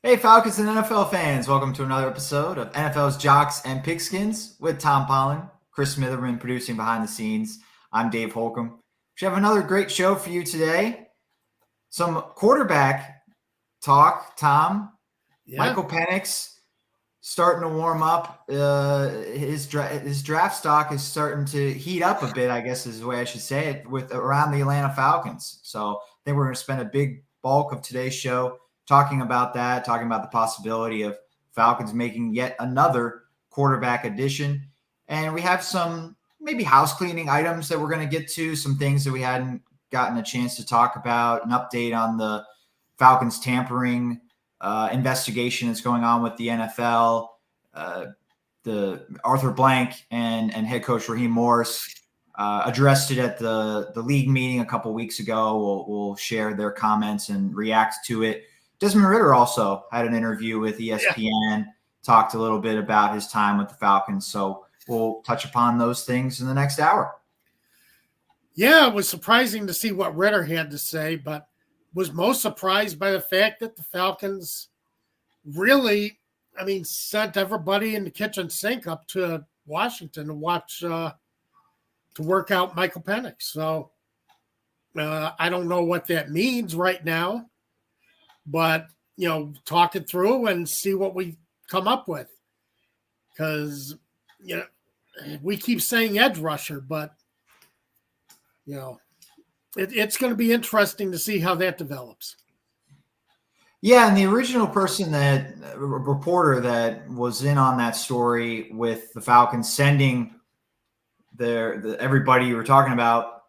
Hey, Falcons and NFL fans, welcome to another episode of NFL's Jocks and Pigskins with Tom Pollen, Chris Smitherman producing behind the scenes. I'm Dave Holcomb. We have another great show for you today. Some quarterback talk, Tom. Yeah. Michael Penix starting to warm up. His draft stock is starting to heat up a bit, I guess is the way I should say it, with around the Atlanta Falcons. So I think we're going to spend a big bulk of today's show talking about that, talking about the possibility of Falcons making yet another quarterback addition. And we have some maybe house cleaning items that we're going to get to, some things that we hadn't gotten a chance to talk about, an update on the Falcons tampering investigation that's going on with the NFL, the Arthur Blank and head coach Raheem Morris addressed it at the league meeting a couple weeks ago. We'll share their comments and react to it. Desmond Ridder also had an interview with ESPN, talked a little bit about his time with the Falcons. So we'll touch upon those things in the next hour. Yeah, it was surprising to see what Ridder had to say, but was most surprised by the fact that the Falcons really, sent everybody in the kitchen sink up to Washington to watch, to work out Michael Penix. So I don't know what that means right now, but, talk it through and see what we come up with. Because, we keep saying edge rusher, but, it's going to be interesting to see how that develops. Yeah, and the original reporter that was in on that story with the Falcons sending everybody you were talking about,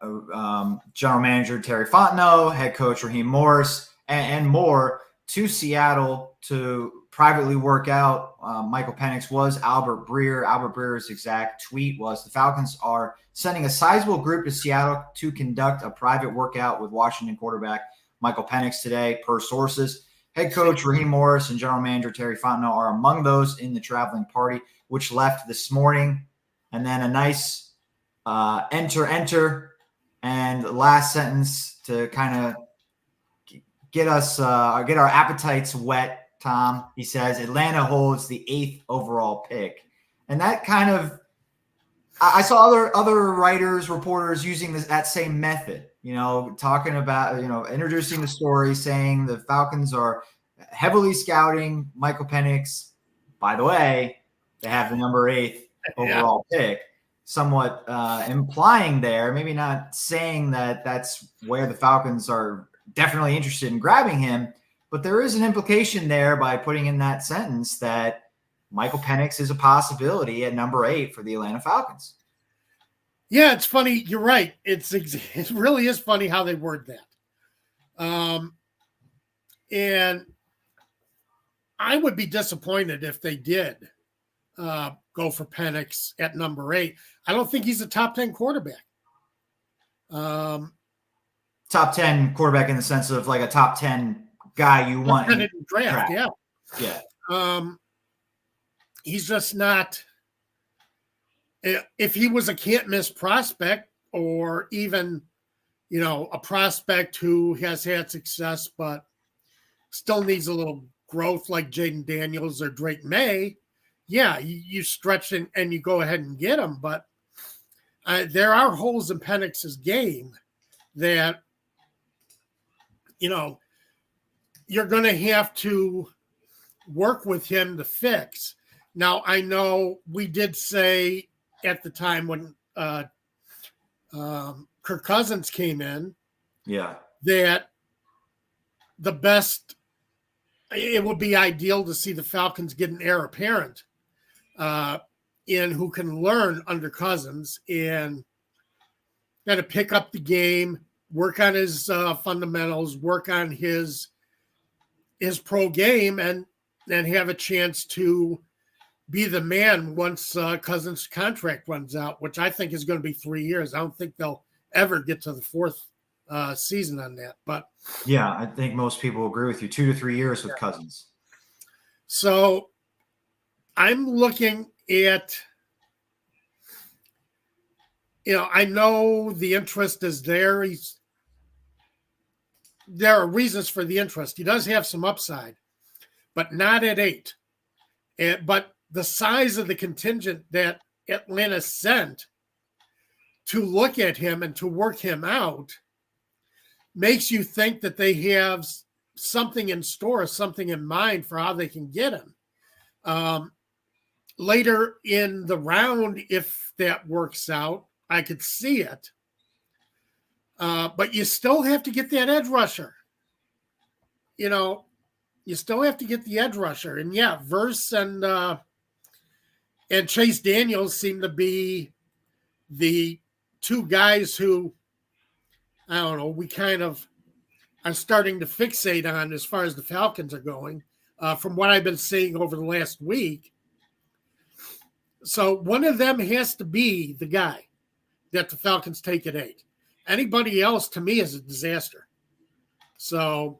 general manager Terry Fontenot, head coach Raheem Morris, and more to Seattle to privately work out Michael Penix was Albert Breer. Albert Breer's exact tweet was, the Falcons are sending a sizable group to Seattle to conduct a private workout with Washington quarterback Michael Penix today, per sources. Head coach Raheem Morris and general manager Terry Fontenot are among those in the traveling party, which left this morning. And then a nice enter, and last sentence to kind of get our appetites wet, Tom. He says Atlanta holds the 8th overall pick. And that kind of, I saw other writers, reporters using that same method, talking about, introducing the story, saying the Falcons are heavily scouting Michael Penix. By the way, they have the number 8th overall pick, somewhat implying there, maybe not saying that that's where the Falcons are definitely interested in grabbing him, but there is an implication there by putting in that sentence that Michael Penix is a possibility at number 8 for the Atlanta Falcons. Yeah, it's funny. You're right. It really is funny how they word that. And I would be disappointed if they did go for Penix at number 8. I don't think he's a top 10 quarterback. Top 10 quarterback in the sense of like a top 10 guy you want in the draft. Yeah. He's just not. If he was a can't miss prospect, or even, a prospect who has had success but still needs a little growth like Jaden Daniels or Drake May, yeah, you stretch and you go ahead and get him. But there are holes in Penix's game that, you're going to have to work with him to fix. Now, I know we did say at the time when Kirk Cousins came in, that the best, it would be ideal to see the Falcons get an heir apparent in who can learn under Cousins and kind of pick up the game, work on his fundamentals, work on his pro game, and then have a chance to be the man once Cousins' contract runs out, which I think is going to be 3 years. I don't think they'll ever get to the 4th season on that. But yeah, I think most people agree with you. 2 to 3 years with Cousins. So I'm looking at, I know the interest is there. There are reasons for the interest. He does have some upside. but not at 8. But the size of the contingent that Atlanta sent to look at him and to work him out makes you think that they have something in store, something in mind for how they can get him. Later in the round, if that works out, I could see it. But you still have to get that edge rusher. You still have to get the edge rusher. And yeah, Verse and Chase Daniels seem to be the two guys who, I don't know, we kind of are starting to fixate on as far as the Falcons are going, from what I've been seeing over the last week. So one of them has to be the guy that the Falcons take at 8. Anybody else, to me, is a disaster. So,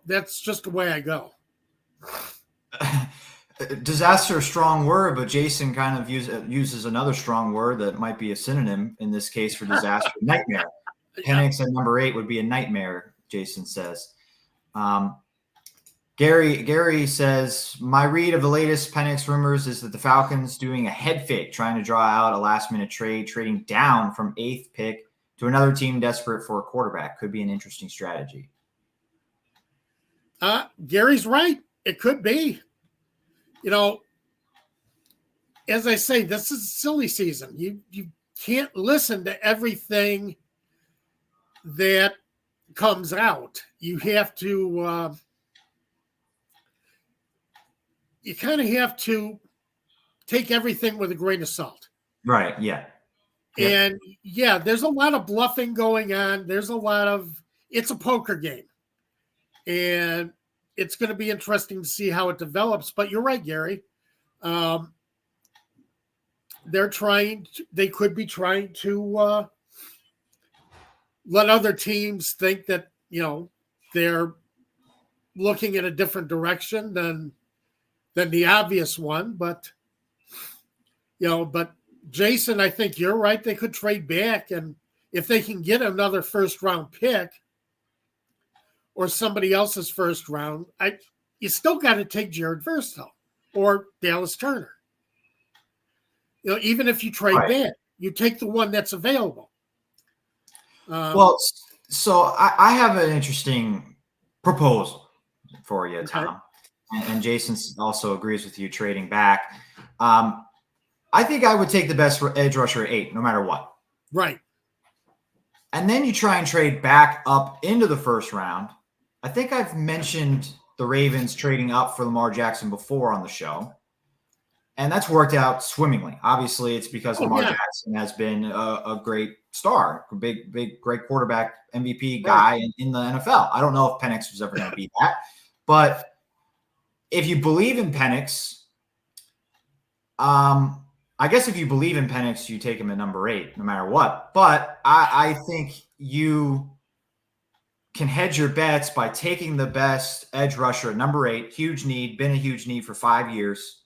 that's just the way I go. Disaster, a strong word, but Jason kind of uses another strong word that might be a synonym in this case for disaster: nightmare. Penix at number 8 would be a nightmare, Jason says. Gary says, my read of the latest Penix rumors is that the Falcons doing a head fake, trying to draw out a last-minute trade, trading down from 8th pick to another team desperate for a quarterback. Could be an interesting strategy. Gary's right. It could be. As I say, this is silly season. You can't listen to everything that comes out. You have to you kind of have to take everything with a grain of salt. Right, yeah. And yeah, there's a lot of bluffing going on. It's a poker game. And it's going to be interesting to see how it develops. But you're right, Gary. They could be trying to let other teams think that, they're looking in a different direction than the obvious one. But Jason, I think you're right. They could trade back, and if they can get another first round pick or somebody else's first round, you still got to take Jared Verse though, or Dallas Turner. Even if you trade back, you take the one that's available. So I have an interesting proposal for you, Tom. And Jason also agrees with you trading back. I think I would take the best edge rusher at 8, no matter what. Right. And then you try and trade back up into the first round. I think I've mentioned the Ravens trading up for Lamar Jackson before on the show. And that's worked out swimmingly. Obviously, it's because Lamar Jackson has been a great star, great quarterback, MVP guy in the NFL. I don't know if Penix was ever going to be that. But if you believe in Penix, I guess if you believe in Penix, you take him at number 8, no matter what. But I think you can hedge your bets by taking the best edge rusher at number 8. Huge need, been a huge need for 5 years.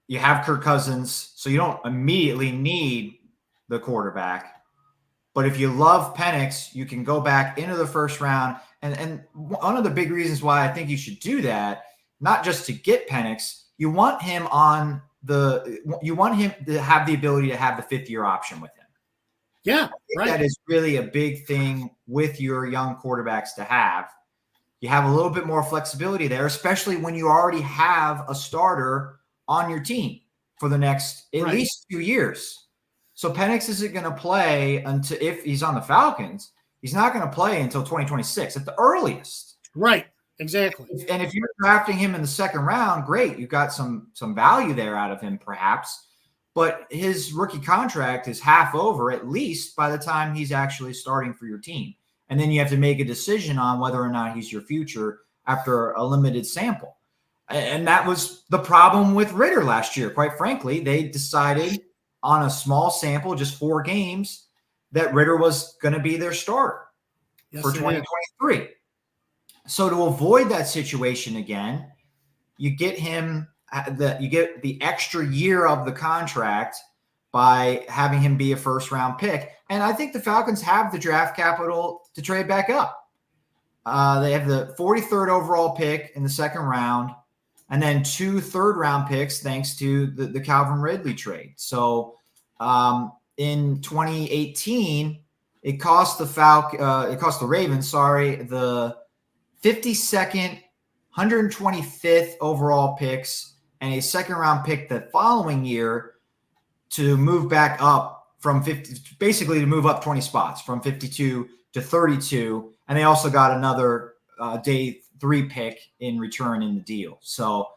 You have Kirk Cousins, so you don't immediately need the quarterback. But if you love Penix, you can go back into the first round. And one of the big reasons why I think you should do that, not just to get Penix, you want him to have the ability to have the 5th-year option with him. Yeah, right. That is really a big thing with your young quarterbacks to have. You have a little bit more flexibility there, especially when you already have a starter on your team for the next at least 2 years. So Penix isn't going to play until, if he's on the Falcons, he's not going to play until 2026 at the earliest. Right. Exactly. And if you're drafting him in the second round, great. You've got some value there out of him, perhaps. But his rookie contract is half over, at least by the time he's actually starting for your team. And then you have to make a decision on whether or not he's your future after a limited sample. And that was the problem with Ridder last year. Quite frankly, they decided on a small sample, just 4 games, that Ridder was going to be their starter for 2023. So to avoid that situation again, you get the extra year of the contract by having him be a first-round pick. And I think the Falcons have the draft capital to trade back up. They have the 43rd overall pick in the second round, and then 2 third-round picks thanks to the Calvin Ridley trade. So in 2018, it cost the Ravens, the 52nd, 125th overall picks, and a second-round pick the following year to move back up from 50, basically to move up 20 spots from 52 to 32. And they also got another day 3 pick in return in the deal. So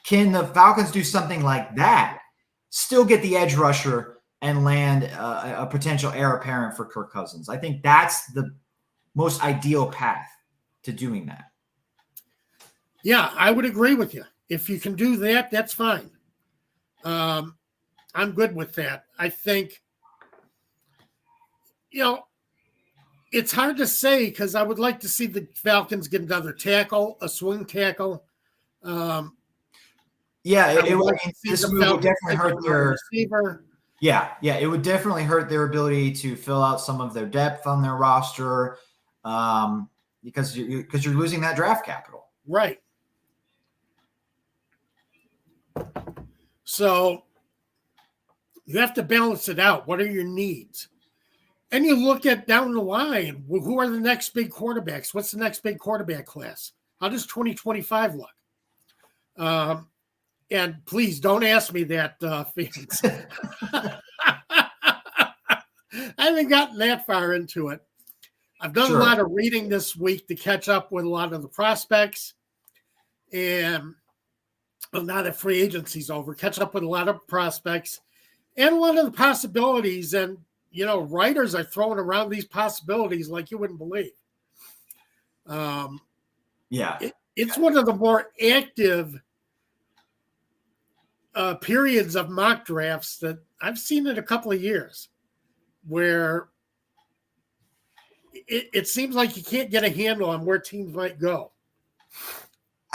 can the Falcons do something like that, still get the edge rusher and land a potential heir apparent for Kirk Cousins? I think that's the most ideal path to doing that. Yeah, I would agree with you. If you can do that, that's fine. I'm good with that. I think, it's hard to say because I would like to see the Falcons get another tackle, a swing tackle. This move would definitely hurt their receiver. Yeah, it would definitely hurt their ability to fill out some of their depth on their roster, because you're losing that draft capital. Right. So you have to balance it out. What are your needs? And you look at down the line, who are the next big quarterbacks? What's the next big quarterback class? How does 2025 look? And please don't ask me that, Felix. I haven't gotten that far into it. I've done a lot of reading this week to catch up with a lot of the prospects. And now that free agency's over, catch up with a lot of prospects and a lot of the possibilities. And, writers are throwing around these possibilities like you wouldn't believe. It's one of the more active periods of mock drafts that I've seen in a couple of years, where it seems like you can't get a handle on where teams might go.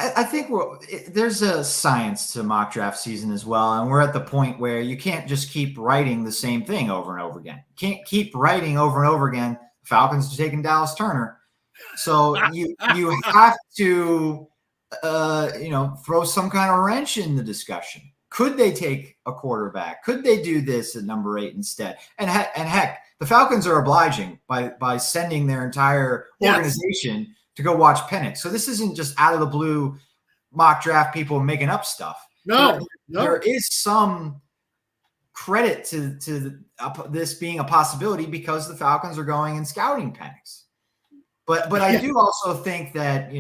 I think there's a science to mock draft season as well, and we're at the point where you can't just keep writing the same thing over and over again. You can't keep writing over and over again. Falcons are taking Dallas Turner, so you have to throw some kind of wrench in the discussion. Could they take a quarterback? Could they do this at number 8 instead? And heck, the Falcons are obliging by sending their entire organization to go watch Penix. So this isn't just out of the blue mock draft people making up stuff. No. There is some credit to this being a possibility because the Falcons are going and scouting Penix. But I do also think that,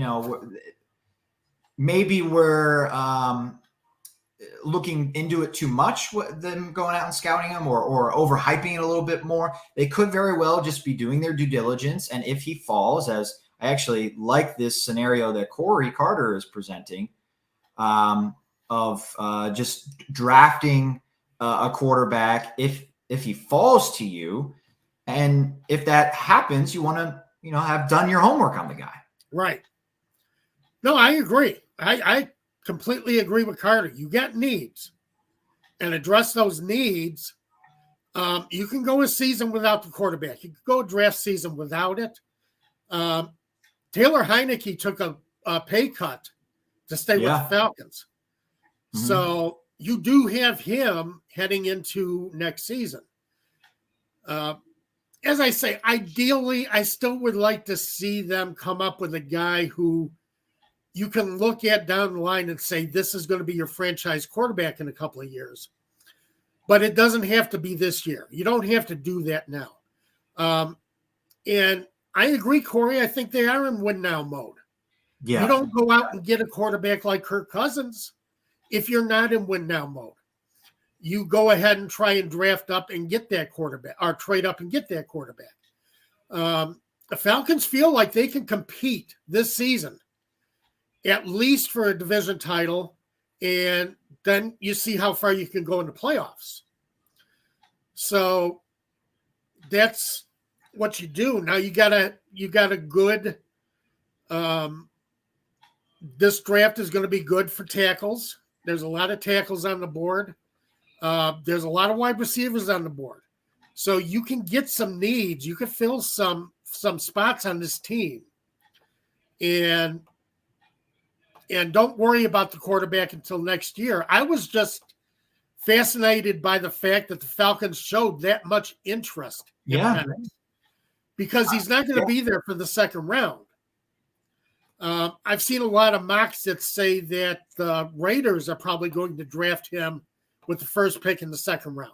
maybe we're looking into it too much, them going out and scouting him or overhyping it a little bit more. They could very well just be doing their due diligence. And if he falls, as I actually like this scenario that Corey Carter is presenting, of just drafting a quarterback if he falls to you. And if that happens, you want to, have done your homework on the guy. Right. No, I agree. I completely agree with Carter. You got needs and address those needs. You can go a season without the quarterback. You can go a draft season without it. Taylor Heineke took a pay cut to stay with the Falcons. Mm-hmm. So you do have him heading into next season. As I say, ideally, I still would like to see them come up with a guy who you can look at down the line and say, this is going to be your franchise quarterback in a couple of years. But it doesn't have to be this year. You don't have to do that now. And I agree, Corey. I think they are in win-now mode. Yeah. You don't go out and get a quarterback like Kirk Cousins if you're not in win-now mode. You go ahead and try and draft up and get that quarterback, or trade up and get that quarterback. The Falcons feel like they can compete this season, at least for a division title, and then you see how far you can go in the playoffs. So that's what you do. Now you got a good this draft is going to be good for tackles. There's a lot of tackles on the board. There's a lot of wide receivers on the board. So you can get some needs. You can fill some spots on this team and don't worry about the quarterback until next year. I was just fascinated by the fact that the Falcons showed that much interest in Penix, because he's not going to be there for the second round. I've seen a lot of mocks that say that the Raiders are probably going to draft him with the first pick in the second round.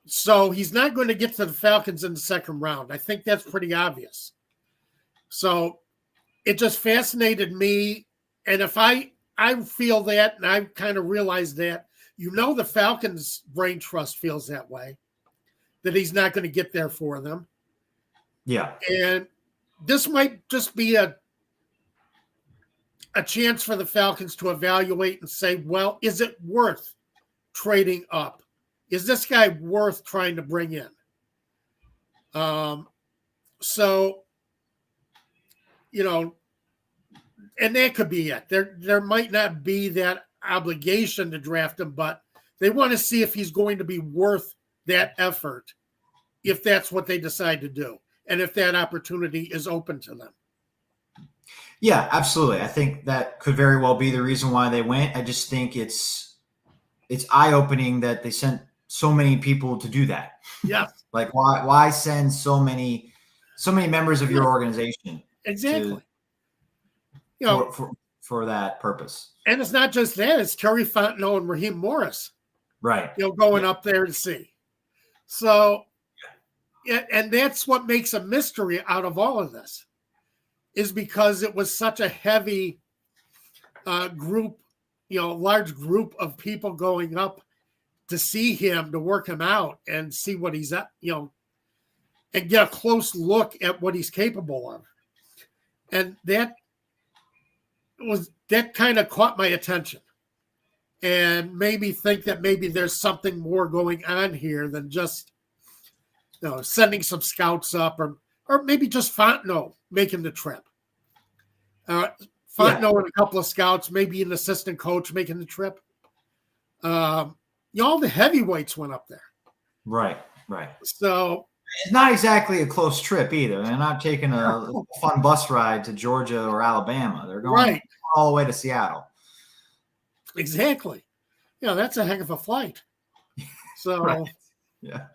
So he's not going to get to the Falcons in the second round. I think that's pretty obvious. So it just fascinated me. And if I feel that, and I kind of realized that, the Falcons brain trust feels that way, that he's not going to get there for them. Yeah. And this might just be a chance for the Falcons to evaluate and say, well, is it worth trading up? Is this guy worth trying to bring in? So, and that could be it. There might not be that obligation to draft him, but they want to see if he's going to be worth that effort, if that's what they decide to do, and if that opportunity is open to them. Yeah, absolutely. I think that could very well be the reason why they went. I just think it's eye-opening that they sent so many people to do that. Yeah. Like why send so many members of your organization? Exactly. For that purpose. And it's not just that, it's Terry Fontenot and Raheem Morris. Right. Going up there to see. So, and that's what makes a mystery out of all of this, is because it was such a heavy group, large group of people going up to see him, to work him out and see what he's at, and get a close look at what he's capable of. And that kind of caught my attention and made me think that maybe there's something more going on here than just sending some scouts up, or maybe just Fontenot making the trip. Fontenot and a couple of scouts, maybe an assistant coach making the trip. All the heavyweights went up there. Right. So it's not exactly a close trip either. They're not taking a fun bus ride to Georgia or Alabama. They're going all the way to Seattle. Exactly. That's a heck of a flight. So, Yeah.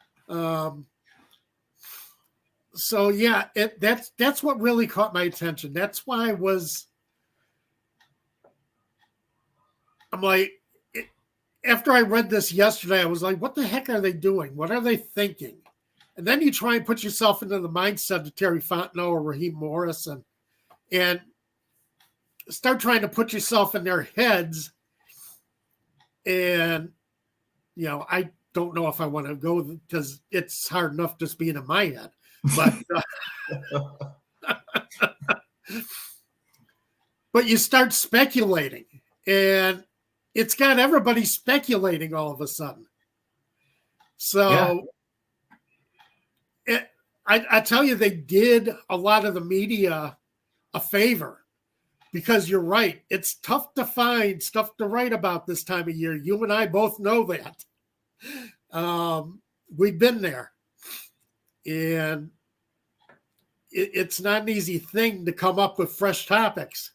So that's what really caught my attention. That's why I'm like, after I read this yesterday, I was like, what the heck are they doing? What are they thinking? And then you try and put yourself into the mindset of Terry Fontenot or Raheem Morris and start trying to put yourself in their heads. And, I don't know if I want to go, because it's hard enough just being in my head. But you start speculating, and it's got everybody speculating all of a sudden. So I tell you, they did a lot of the media a favor, because you're right. It's tough to find stuff to write about this time of year. You and I both know that. We've been there. And it's not an easy thing to come up with fresh topics,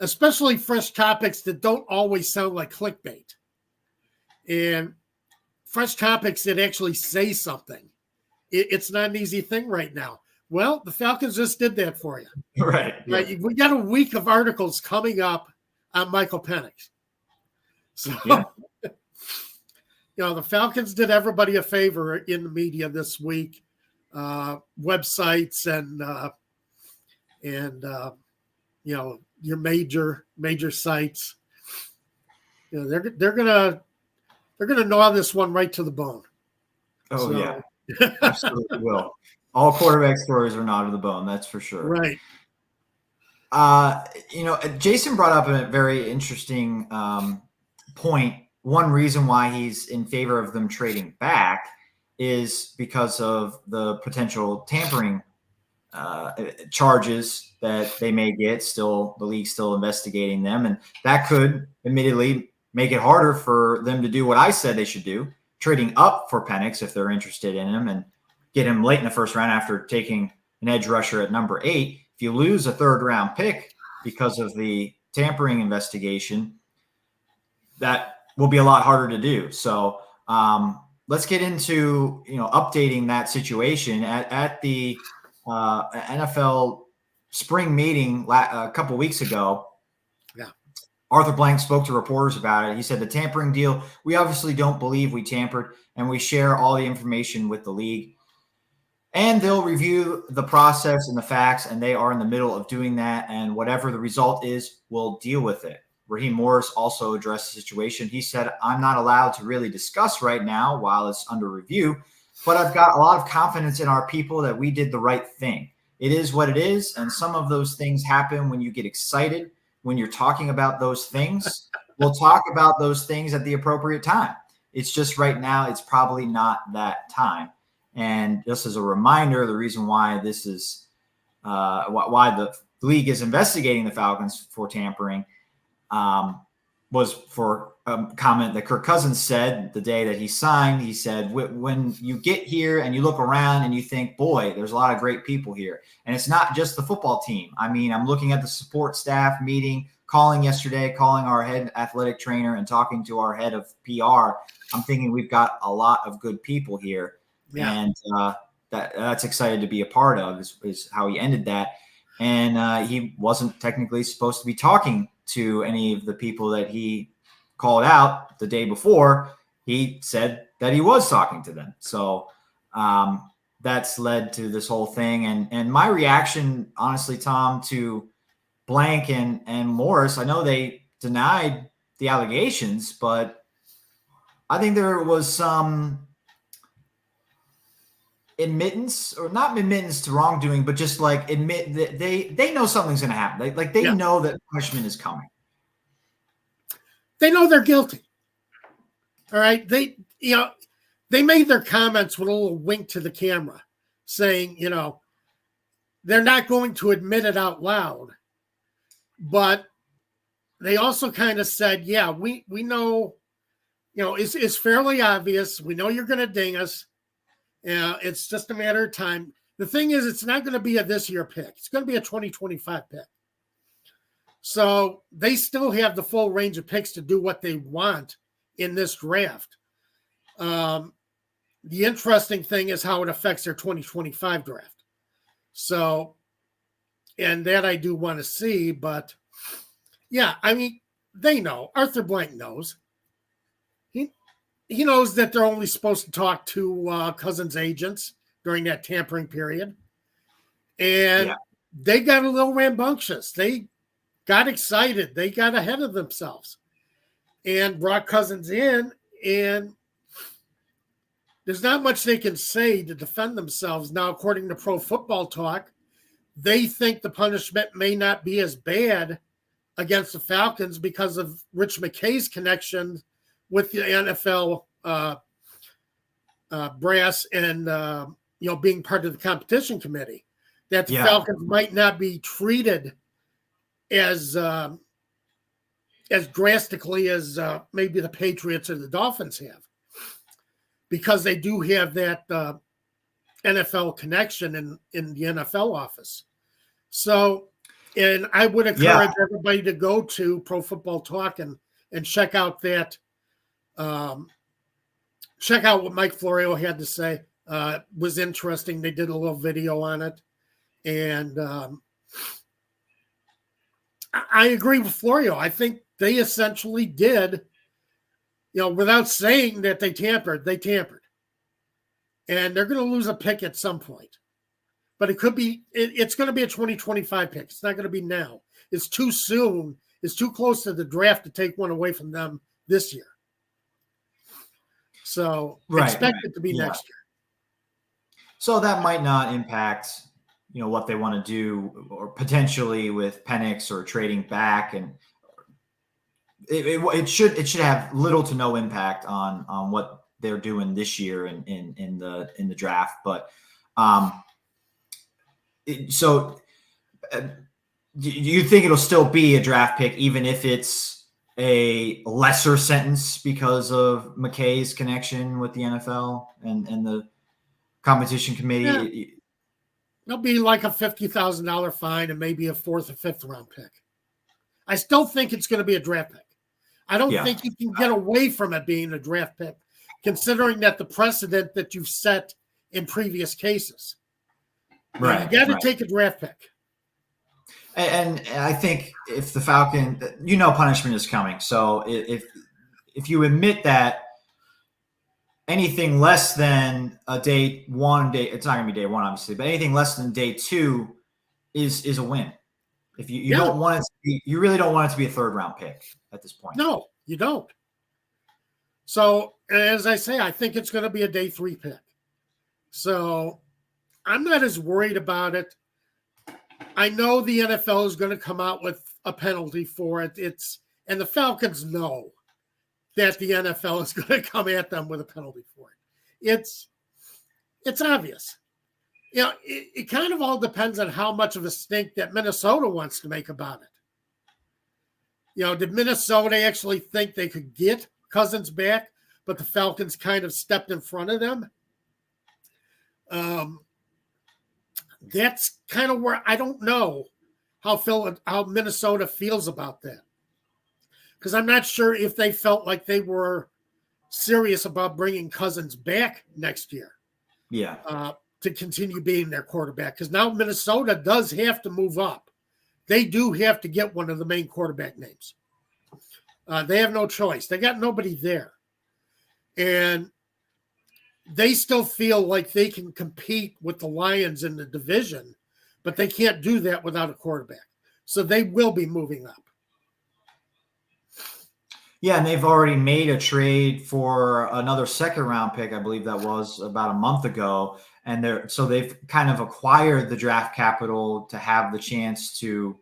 especially fresh topics that don't always sound like clickbait, and fresh topics that actually say something. It's not an easy thing right now. Well, the Falcons just did that for you. Right. Yeah. We got a week of articles coming up on Michael Penix. So, the Falcons did everybody a favor in the media this week. Websites and your major sites. They're gonna gnaw this one right to the bone. Oh, so. Yeah, absolutely will. All quarterback stories are gnawed to the bone. That's for sure. Right. Jason brought up a very interesting point. One reason why he's in favor of them trading back is because of the potential tampering charges that they may get. Still, the league's still investigating them, and that could admittedly make it harder for them to do what I said they should do, trading up for Penix if they're interested in him, and get him late in the first round after taking an edge rusher at number 8. If you lose a 3rd-round pick because of the tampering investigation, that will be a lot harder to do. So let's get into, updating that situation at the NFL spring meeting a couple weeks ago. Yeah. Arthur Blank spoke to reporters about it. He said the tampering deal, we obviously don't believe we tampered, and we share all the information with the league. And they'll review the process and the facts, and they are in the middle of doing that. And whatever the result is, we'll deal with it. Raheem Morris also addressed the situation. He said, I'm not allowed to really discuss right now while it's under review, but I've got a lot of confidence in our people that we did the right thing. It is what it is, and some of those things happen when you get excited, when you're talking about those things. We'll talk about those things at the appropriate time. It's just right now, it's probably not that time. And just as a reminder, the reason why this is why the league is investigating the Falcons for tampering was for a comment that Kirk Cousins said the day that he signed. He said, when you get here and you look around and you think, boy, there's a lot of great people here. And it's not just the football team. I mean, I'm looking at the support staff meeting, calling our head athletic trainer and talking to our head of PR. I'm thinking we've got a lot of good people here. Yeah. And that's excited to be a part of is how he ended that. And he wasn't technically supposed to be talking to any of the people that he called out the day before. He said that he was talking to them. So that's led to this whole thing. And my reaction, honestly, Tom, to Blank and Morris, I know they denied the allegations, but I think there was some admittance, or not admittance to wrongdoing, but just like admit that they know something's going to happen. They know that punishment is coming. They know they're guilty. All right. They made their comments with a little wink to the camera saying, they're not going to admit it out loud, but they also kind of said, yeah, we know, it's fairly obvious. We know you're going to ding us. It's just a matter of time. The thing is, it's not going to be a this year pick. It's going to be a 2025 pick. So they still have the full range of picks to do what they want in this draft. The interesting thing is how it affects their 2025 draft. So, and that I do want to see, but yeah, I mean, they know. Arthur Blank knows. He knows that they're only supposed to talk to Cousins' agents during that tampering period. And they got a little rambunctious. They got excited. They got ahead of themselves and brought Cousins in. And there's not much they can say to defend themselves. Now, according to Pro Football Talk, they think the punishment may not be as bad against the Falcons because of Rich McKay's connection with the NFL brass and, being part of the competition committee, that the Falcons might not be treated as drastically as maybe the Patriots or the Dolphins have, because they do have that NFL connection in the NFL office. So, and I would encourage everybody to go to Pro Football Talk and check out that. Check out what Mike Florio had to say. Was interesting. They did a little video on it. And I agree with Florio. I think they essentially did, without saying that they tampered. And they're going to lose a pick at some point. But it could be, it's going to be a 2025 pick. It's not going to be now. It's too soon. It's too close to the draft to take one away from them this year. So expect it to be next year. So that might not impact, what they want to do, or potentially with Penix or trading back, and it should have little to no impact on what they're doing this year in the draft. But so do you think it'll still be a draft pick, even if it's a lesser sentence because of McKay's connection with the NFL and the competition committee? There'll be like a $50,000 fine and maybe a 4th or 5th round pick. I still think it's going to be a draft pick. I don't think you can get away from it being a draft pick, considering that the precedent that you've set in previous cases. Right. You got to take a draft pick. And I think if the Falcon, punishment is coming. So if you admit that anything less than a day one, it's not going to be day one, obviously, but anything less than day two is a win. If you don't want it to be, you really don't want it to be a 3rd round pick at this point. No, you don't. So as I say, I think it's going to be a day 3 pick. So I'm not as worried about it. I know the NFL is going to come out with a penalty for it. And the Falcons know that the NFL is going to come at them with a penalty for it. It's obvious. It kind of all depends on how much of a stink that Minnesota wants to make about it. Did Minnesota actually think they could get Cousins back, but the Falcons kind of stepped in front of them? That's kind of where I don't know how Minnesota feels about that. Because I'm not sure if they felt like they were serious about bringing Cousins back next year. Yeah. To continue being their quarterback. Because now Minnesota does have to move up. They do have to get one of the main quarterback names. They have no choice. They got nobody there. And they still feel like they can compete with the Lions in the division, but they can't do that without a quarterback. So they will be moving up. Yeah, and they've already made a trade for another 2nd round pick. I believe that was about a month ago. And they've kind of acquired the draft capital to have the chance to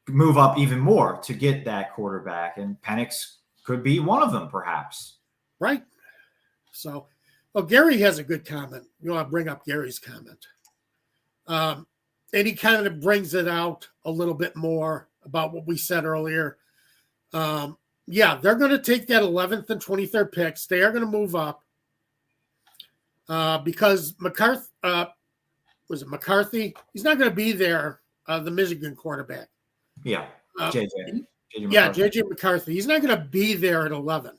move up even more to get that quarterback. And Penix could be one of them, perhaps. Right. So, Gary has a good comment. You want to bring up Gary's comment. And he kind of brings it out a little bit more about what we said earlier. Yeah, they're going to take that 11th and 23rd picks. They are going to move up because McCarthy, McCarthy? He's not going to be there, the Michigan quarterback. Yeah, JJ McCarthy. He's not going to be there at 11.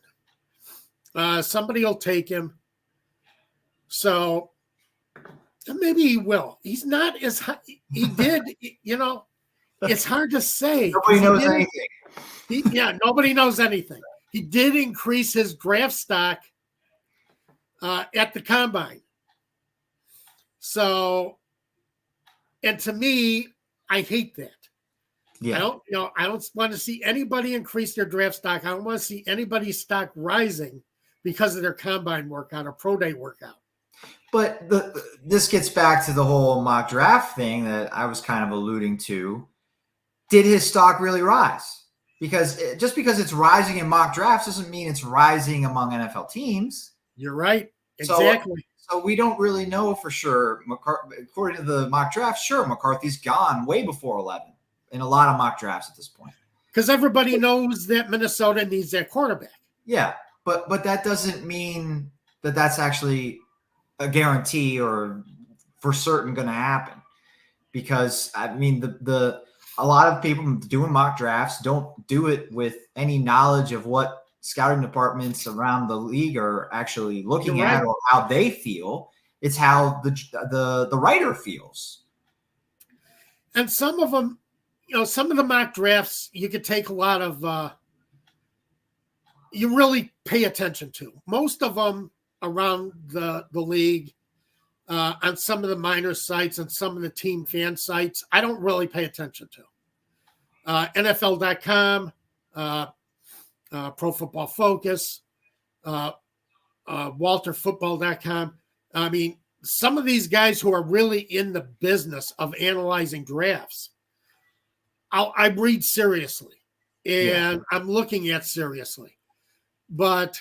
Somebody will take him. So maybe he will. He's not as high. He did, it's hard to say. Nobody knows anything. Nobody knows anything. He did increase his draft stock at the combine. So, and to me, I hate that. Yeah. I don't want to see anybody increase their draft stock. I don't want to see anybody's stock rising because of their combine workout or pro day workout. But this gets back to the whole mock draft thing that I was kind of alluding to. Did his stock really rise? Because just because it's rising in mock drafts doesn't mean it's rising among NFL teams. You're right. Exactly. So we don't really know for sure. According to the mock draft, sure, McCarthy's gone way before 11 in a lot of mock drafts at this point. Because everybody knows that Minnesota needs that quarterback. Yeah, but that doesn't mean that that's actually a guarantee or for certain going to happen. Because I mean, a lot of people doing mock drafts don't do it with any knowledge of what scouting departments around the league are actually looking at or how they feel. It's how the writer feels. And some of them, some of the mock drafts you could take a lot of, you really pay attention to. Most of them around the league, on some of the minor sites and some of the team fan sites, I don't really pay attention to. NFL.com, Pro Football Focus, WalterFootball.com. I mean, some of these guys who are really in the business of analyzing drafts, I read seriously, and I'm looking at seriously. But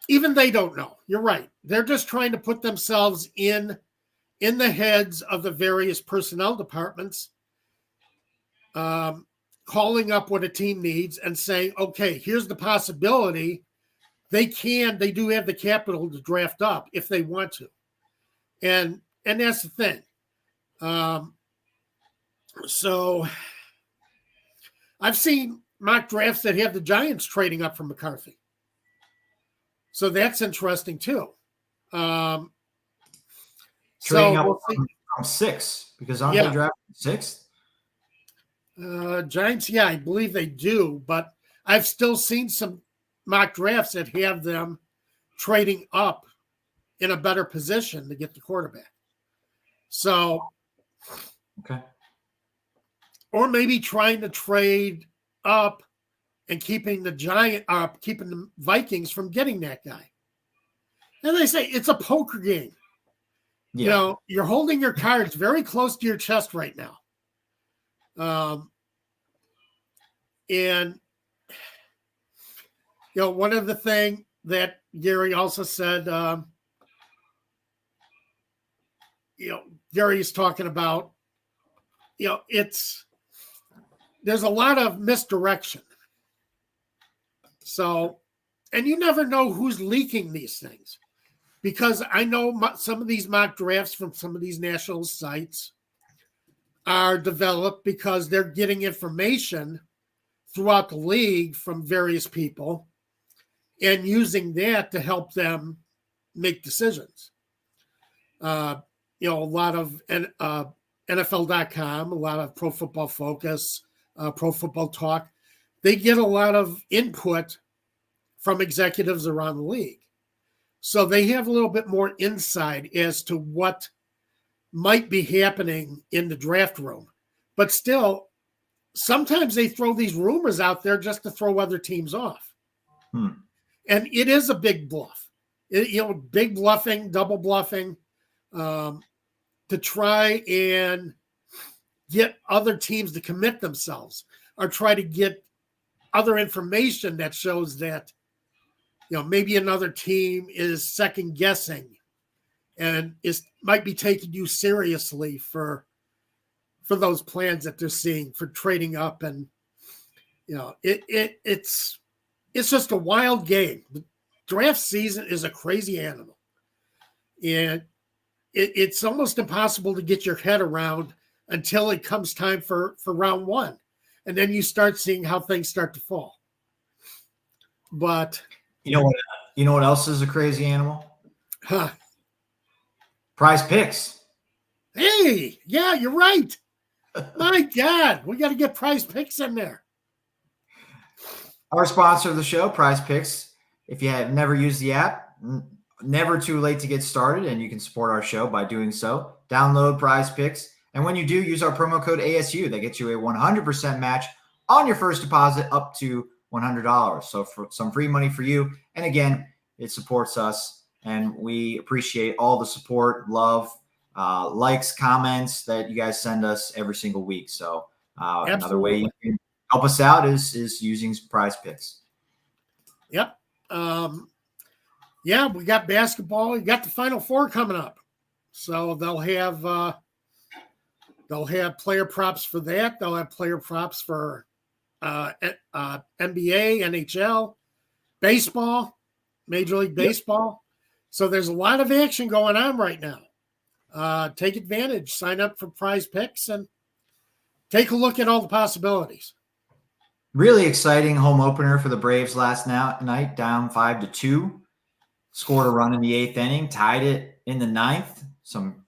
even they don't know. You're right. They're just trying to put themselves in the heads of the various personnel departments, calling up what a team needs and saying, okay, here's the possibility. They do have the capital to draft up if they want to. And that's the thing. So I've seen mock drafts that have the Giants trading up from McCarthy. So that's interesting too. Trading up from 6 because aren't they drafting 6th? Giants, yeah, I believe they do, but I've still seen some mock drafts that have them trading up in a better position to get the quarterback. So, okay. Or maybe trying to trade up and keeping the Vikings from getting that guy. And they say it's a poker game. Yeah. You know, you're holding your cards very close to your chest right now. And, you know, one of the things that Gary also said, you know, Gary's talking about, you know, there's a lot of misdirection. So, and you never know who's leaking these things, because I know some of these mock drafts from some of these national sites are developed because they're getting information throughout the league from various people and using that to help them make decisions. You know, a lot of NFL.com, a lot of Pro Football Focus, Pro Football Talk, they get a lot of input from executives around the league. So they have a little bit more insight as to what might be happening in the draft room. But still, sometimes they throw these rumors out there just to throw other teams off. And it is a big bluff. Big bluffing, double bluffing, to try and get other teams to commit themselves or try to get other information that shows that, you know, maybe another team is second guessing and might be taking you seriously for those plans that they're seeing for trading up. And, you know, it's just a wild game. The draft season is a crazy animal. And it's almost impossible to get your head around until it comes time for round one. And then you start seeing how things start to fall. But you know what else is a crazy animal? Huh. Prize Picks. Hey, yeah, you're right. My God, we got to get Prize Picks in there. Our sponsor of the show, Prize Picks. If you have never used the app, never too late to get started, and you can support our show by doing so. Download Prize Picks, and when you do, use our promo code ASU. That gets you a 100% match on your first deposit up to $100. So for some free money for you. And again, it supports us, and we appreciate all the support, love, likes, comments that you guys send us every single week. So another way you can help us out is using Prize Picks. Yep. Yeah, we got basketball. We got the Final Four coming up, so they'll have player props for that. They'll have player props for NBA, NHL, baseball, Major League Baseball. So there's a lot of action going on right now. Take advantage. Sign up for Prize Picks and take a look at all the possibilities. Really exciting home opener for the Braves last night, down 5-2. Scored a run in the 8th inning, tied it in the 9th. Some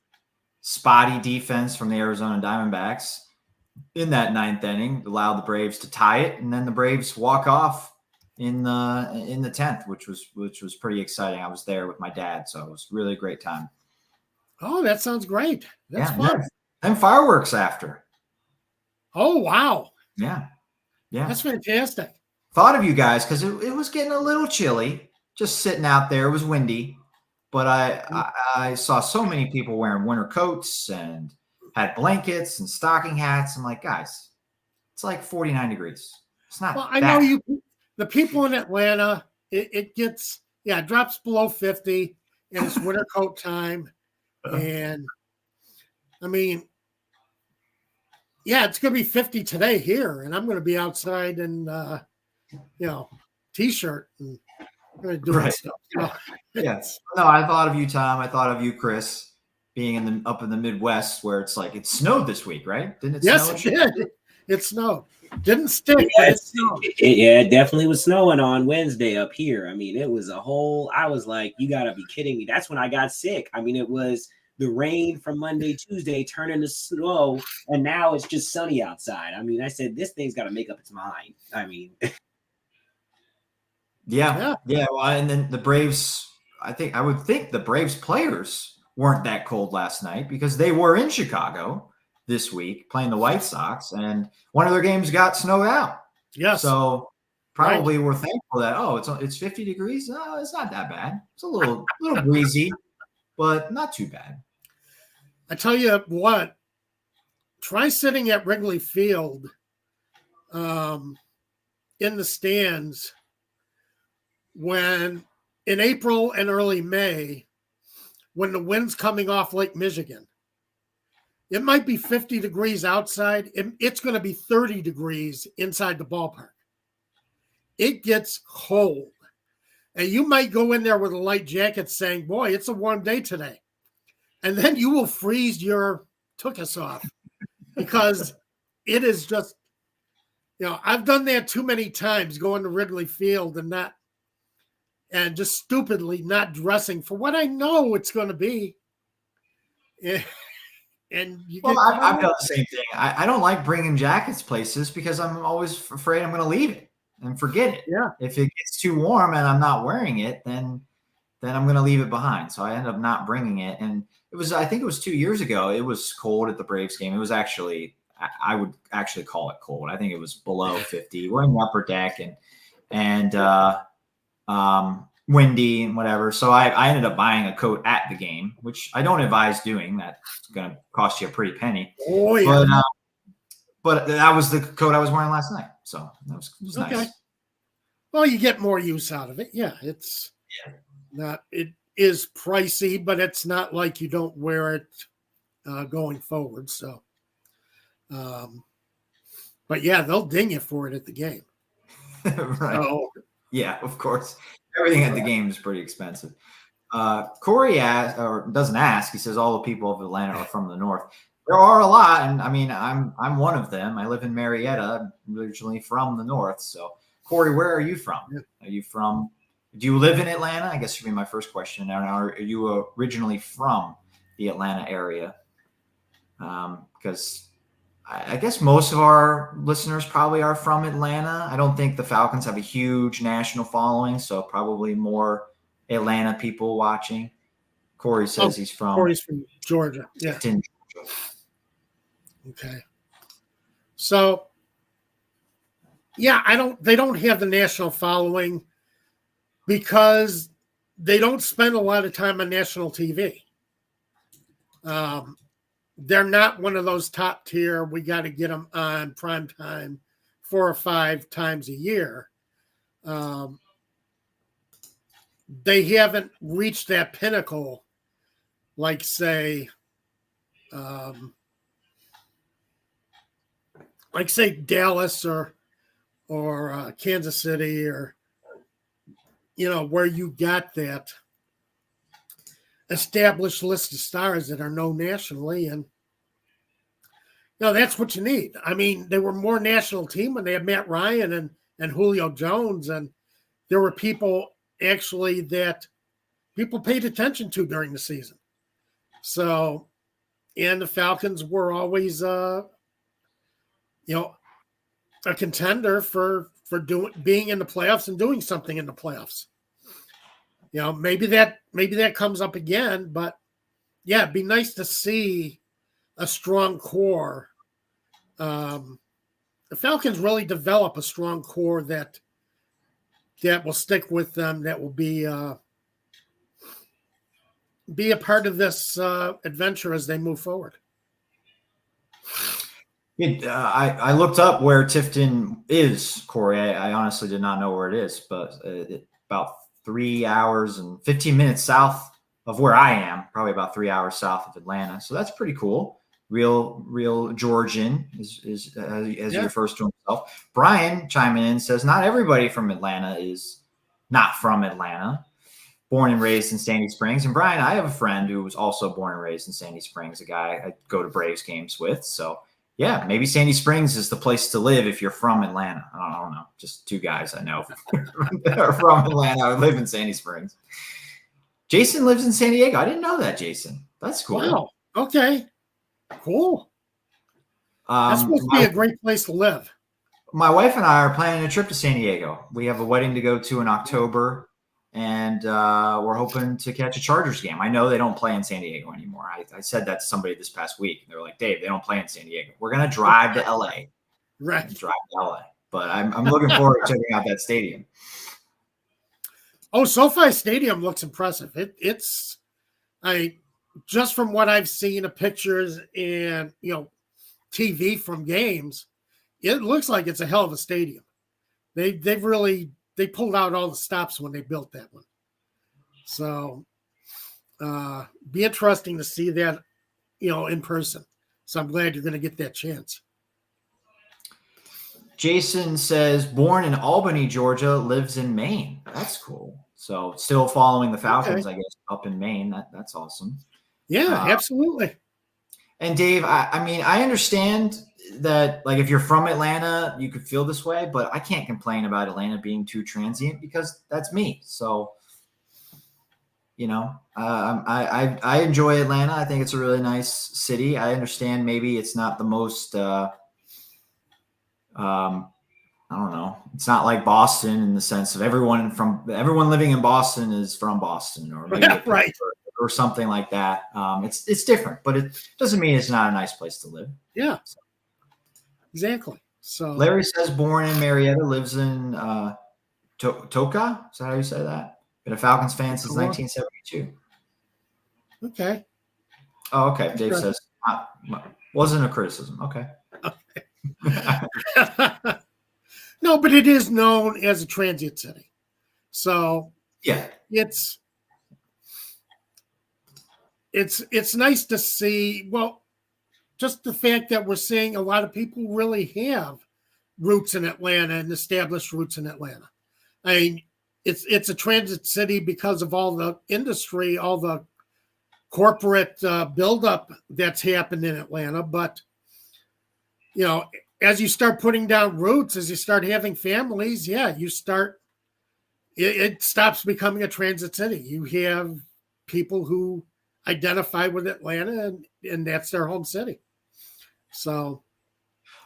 spotty defense from the Arizona Diamondbacks in that 9th inning allowed the Braves to tie it, and then the Braves walk off in the 10th, which was pretty exciting. I was there with my dad, so it was really a great time. Oh, that sounds great. That's fun. And fireworks after. Oh, wow. Yeah. That's fantastic. Thought of you guys because it was getting a little chilly. Just sitting out there. It was windy, but I saw so many people wearing winter coats and had blankets and stocking hats. I'm like, guys, it's like 49 degrees. It's not. Well, I know the people in Atlanta, it drops below 50 and it's winter coat time. And I mean, yeah, it's going to be 50 today here, and I'm going to be outside in, t-shirt and doing stuff. So, yes. No, I thought of you, Tom. I thought of you, Chris. being up in the Midwest where it's like it snowed this week, right? Didn't it yes, snow? Yes, it did. It snowed. Didn't stick, but it snowed. It definitely was snowing on Wednesday up here. I mean, it was I was like, you got to be kidding me. That's when I got sick. I mean, it was the rain from Monday, Tuesday turning to snow, and now it's just sunny outside. I mean, I said, this thing's got to make up its mind. I mean. Yeah. Well, and then the Braves, I would think the Braves players weren't that cold last night because they were in Chicago this week playing the White Sox, and one of their games got snowed out. Yes. So probably we're thankful that, it's 50 degrees. No, it's not that bad. It's a little breezy, but not too bad. I tell you what, try sitting at Wrigley Field in the stands when in April and early May, when the wind's coming off Lake Michigan. It might be 50 degrees outside. It's going to be 30 degrees inside the ballpark. It gets cold. And you might go in there with a light jacket saying, boy, it's a warm day today. And then you will freeze your tuchus off because it is just, I've done that too many times, going to Wrigley Field and just stupidly not dressing for what I know it's going to be. And I've done the same thing. I don't like bringing jackets places because I'm always afraid I'm going to leave it and forget it. Yeah. If it gets too warm and I'm not wearing it, then I'm going to leave it behind. So I end up not bringing it. And I think it was 2 years ago. It was cold at the Braves game. It was actually, I would actually call it cold. I think it was below 50. We're in the upper deck and windy and whatever. So I ended up buying a coat at the game, which I don't advise doing. That's going to cost you a pretty penny. Oh, yeah. But that was the coat I was wearing last night. So that was okay. Nice. Well, you get more use out of it. Yeah. It is pricey, but it's not like you don't wear it going forward. So, but yeah, they'll ding you for it at the game. Right. So, yeah, of course. Everything at the game is pretty expensive. Corey doesn't ask. He says all the people of Atlanta are from the north. There are a lot, and I mean, I'm one of them. I live in Marietta, originally from the north. So, Corey, where are you from? Are you from? Do you live in Atlanta? I guess should be my first question. Now, are you originally from the Atlanta area? Because I guess most of our listeners probably are from Atlanta. I don't think the Falcons have a huge national following, so probably more Atlanta people watching. Corey says he's from. Corey's from Georgia. Yeah. Georgia. Okay. So, yeah, they don't have the national following because they don't spend a lot of time on national TV. They're not one of those top tier, we got to get them on prime time 4 or 5 times a year. They haven't reached that pinnacle like, say, Dallas or Kansas City or, where you got that established list of stars that are known nationally. And, that's what you need. I mean, they were more national team when they had Matt Ryan and Julio Jones. And there were people actually that people paid attention to during the season. So, and the Falcons were always, a contender for being in the playoffs and doing something in the playoffs. Maybe that comes up again, but yeah, it'd be nice to see a strong core. The Falcons really develop a strong core that will stick with them, that will be a part of this adventure as they move forward. I looked up where Tifton is, Corey. I honestly did not know where it is, but about 3 hours and 15 minutes south of where I am, probably about 3 hours south of Atlanta. So that's pretty cool. Real Georgian, as he refers to himself. Brian chiming in says, not everybody from Atlanta is not from Atlanta. born and raised in Sandy Springs. And Brian, I have a friend who was also born and raised in Sandy Springs, a guy I go to Braves games with. So yeah, maybe Sandy Springs is the place to live if you're from Atlanta. I don't know. Just two guys I know that are from Atlanta who live in Sandy Springs. Jason lives in San Diego. I didn't know that, Jason. That's cool. Wow. Okay. Cool. That's supposed to be a great place to live. My wife and I are planning a trip to San Diego. We have a wedding to go to in October, and we're hoping to catch a Chargers game. I know they don't play in San Diego anymore. I said that to somebody this past week. They were like, Dave, they don't play in San Diego. We're going to drive to L.A. Right. Drive to L.A. But I'm looking forward to checking out that stadium. Oh, SoFi Stadium looks impressive. It's just from what I've seen of pictures and, TV from games, it looks like it's a hell of a stadium. They pulled out all the stops when they built that one. So be interesting to see that, in person. So I'm glad you're going to get that chance. Jason says, born in Albany, Georgia, lives in Maine. That's cool. So still following the Falcons, I guess, up in Maine. That's awesome. Yeah, absolutely. And Dave, I understand that, like, if you're from Atlanta, you could feel this way, but I can't complain about Atlanta being too transient because that's me. So, I enjoy Atlanta. I think it's a really nice city. I understand maybe it's not the most, I don't know. It's not like Boston in the sense of everyone living in Boston is from Boston, or maybe right. or something like that. It's different, but it doesn't mean it's not a nice place to live. Yeah, so. Exactly. So Larry says born in Marietta, lives in Toka. Is that how you say that? Been a Falcons fan since 1972. Okay. Oh, okay. Dave says wasn't a criticism. Okay. No, but it is known as a transit city. So yeah, it's nice to see. Well, just the fact that we're seeing a lot of people really have roots in Atlanta and established roots in Atlanta. I mean, it's a transit city because of all the industry, all the corporate buildup that's happened in Atlanta. But, as you start putting down roots, as you start having families, it stops becoming a transit city. You have people who identify with Atlanta and that's their home city. So,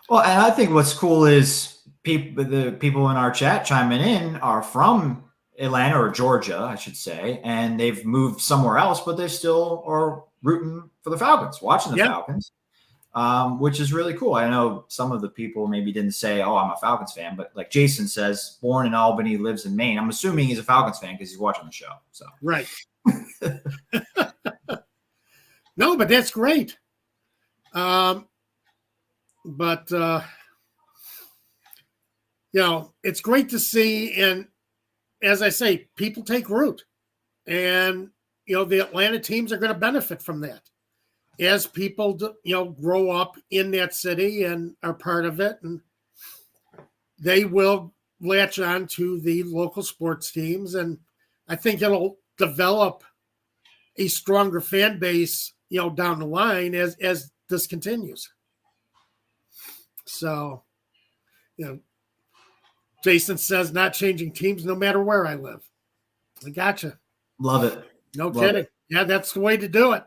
well, and I think what's cool is the people in our chat chiming in are from Atlanta or Georgia, I should say, and they've moved somewhere else, but they still are rooting for the Falcons, watching the Falcons, which is really cool. I know some of the people maybe didn't say, "Oh, I'm a Falcons fan," but like Jason says, born in Albany, lives in Maine. I'm assuming he's a Falcons fan because he's watching the show. So right. No, but that's great. But it's great to see, and as I say, people take root, and the Atlanta teams are going to benefit from that as people grow up in that city and are part of it, and they will latch on to the local sports teams, and I think it'll develop a stronger fan base down the line as this continues. So, Jason says not changing teams no matter where I live. I gotcha. Love it. No kidding. Yeah, that's the way to do it.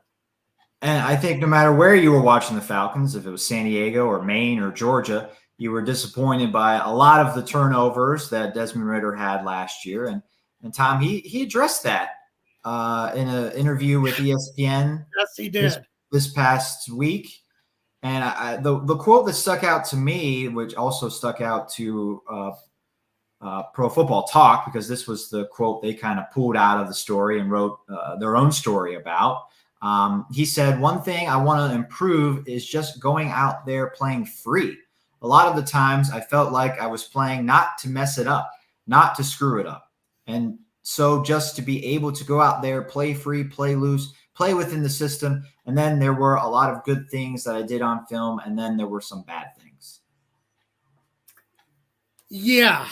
And I think no matter where you were watching the Falcons, if it was San Diego or Maine or Georgia, you were disappointed by a lot of the turnovers that Desmond Ridder had last year. And Tom, he addressed that in an interview with ESPN. Yes, he did. This past week. And the quote that stuck out to me, which also stuck out to Pro Football Talk, because this was the quote they kind of pulled out of the story and wrote their own story about. He said, "One thing I want to improve is just going out there playing free. A lot of the times I felt like I was playing not to mess it up, not to screw it up. And so just to be able to go out there, play free, play loose, play within the system. And then there were a lot of good things that I did on film, and then there were some bad things." Yeah.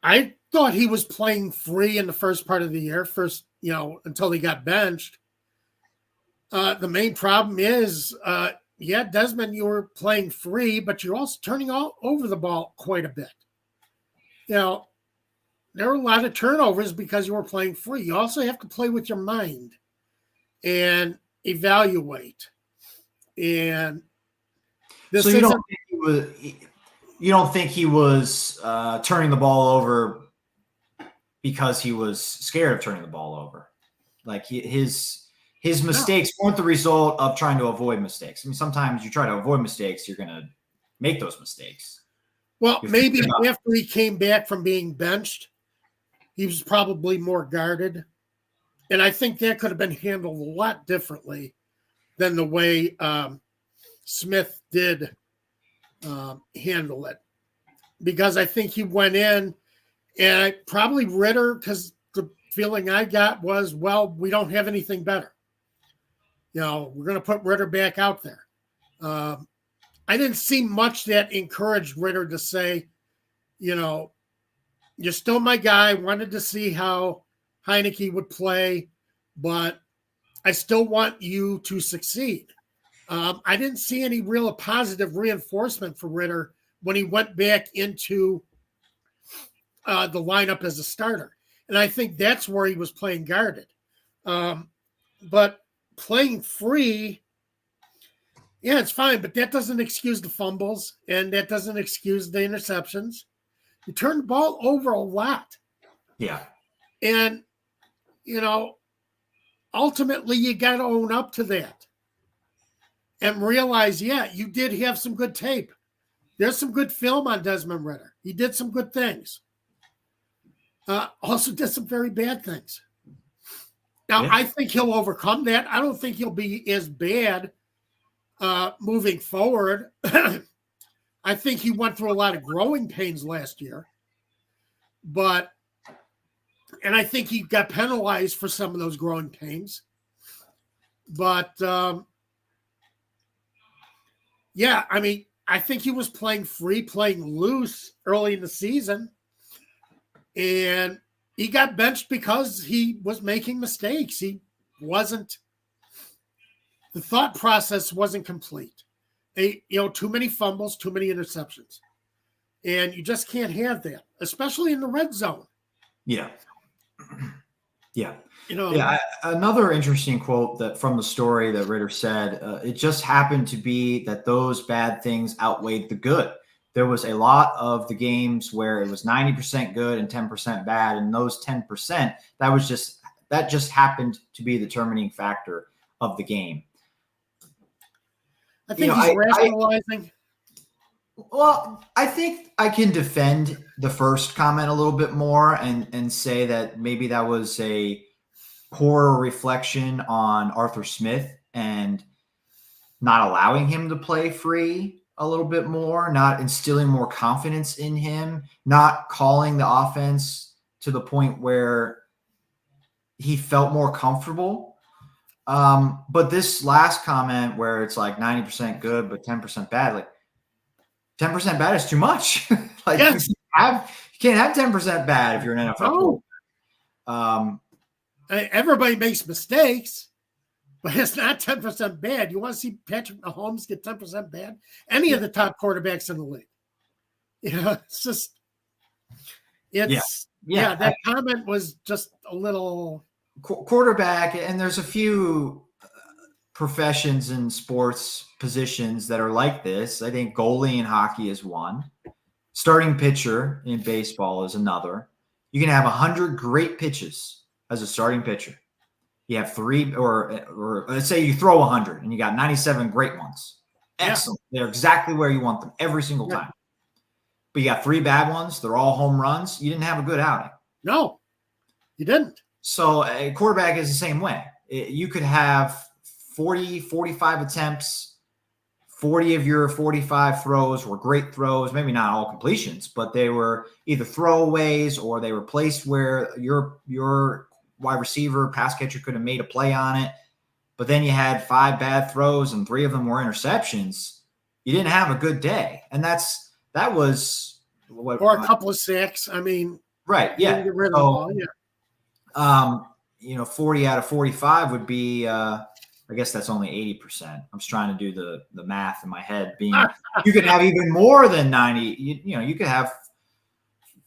I thought he was playing free in the first part of the year, until he got benched. The main problem is, Desmond, you were playing free, but you're also turning all over the ball quite a bit. There were a lot of turnovers because you were playing free. You also have to play with your mind and evaluate. And so you don't think he was turning the ball over because he was scared of turning the ball over? Like his mistakes weren't the result of trying to avoid mistakes. I mean, sometimes you try to avoid mistakes, you're going to make those mistakes. Well, maybe after he came back from being benched, he was probably more guarded. And I think that could have been handled a lot differently than the way Smith did handle it. Because I think he went in and probably Ridder, because the feeling I got was, well, we don't have anything better. We're going to put Ridder back out there. I didn't see much that encouraged Ridder to say, you're still my guy. Wanted to see how Heineke would play, but I still want you to succeed. I didn't see any real positive reinforcement for Ridder when he went back into the lineup as a starter. And I think that's where he was playing guarded. But playing free, yeah, it's fine, but that doesn't excuse the fumbles, and that doesn't excuse the interceptions. You turn the ball over a lot. Yeah. And, ultimately you got to own up to that and realize, you did have some good tape. There's some good film on Desmond Ridder. He did some good things. Also did some very bad things. Now, I think he'll overcome that. I don't think he'll be as bad moving forward. I think he went through a lot of growing pains last year. And I think he got penalized for some of those growing pains. But, I think he was playing free, playing loose early in the season. And he got benched because he was making mistakes. The thought process wasn't complete. Too many fumbles, too many interceptions. And you just can't have that, especially in the red zone. Yeah. Yeah. Another interesting quote from the story that Ridder said, it just happened to be that those bad things outweighed the good. There was a lot of the games where it was 90% good and 10% bad. And those 10%, that just happened to be the determining factor of the game. I think he's rationalizing. I think I can defend the first comment a little bit more and say that maybe that was a poor reflection on Arthur Smith and not allowing him to play free a little bit more, not instilling more confidence in him, not calling the offense to the point where he felt more comfortable. But this last comment where it's like 90% good, but 10% bad, like 10% bad is too much. Yes. You can't have 10% bad if you're an NFL player. Everybody makes mistakes, but it's not 10% bad. You want to see Patrick Mahomes get 10% bad? Any of the top quarterbacks in the league. That comment was just a little quarterback. And there's a few professions in sports positions that are like this. I think goalie in hockey is one. Starting pitcher in baseball is another. You can have 100 great pitches as a starting pitcher. You have 3, or let's say you throw 100 and you got 97 great ones. Excellent. Yeah. They're exactly where you want them every single time. But you got 3 bad ones. They're all home runs. You didn't have a good outing. No, you didn't. So a quarterback is the same way. You could have 40, 45 attempts. 40 of your 45 throws were great throws, maybe not all completions, but they were either throwaways or they were placed where your wide receiver, pass catcher could have made a play on it. But then you had 5 bad throws and 3 of them were interceptions. You didn't have a good day. And that was what, or a couple of sacks. I mean, Right. Yeah. Get rid of the ball. Yeah. 40 out of 45 would be, I guess that's only 80%. I'm just trying to do the math in my head. You could have even more than 90. You could have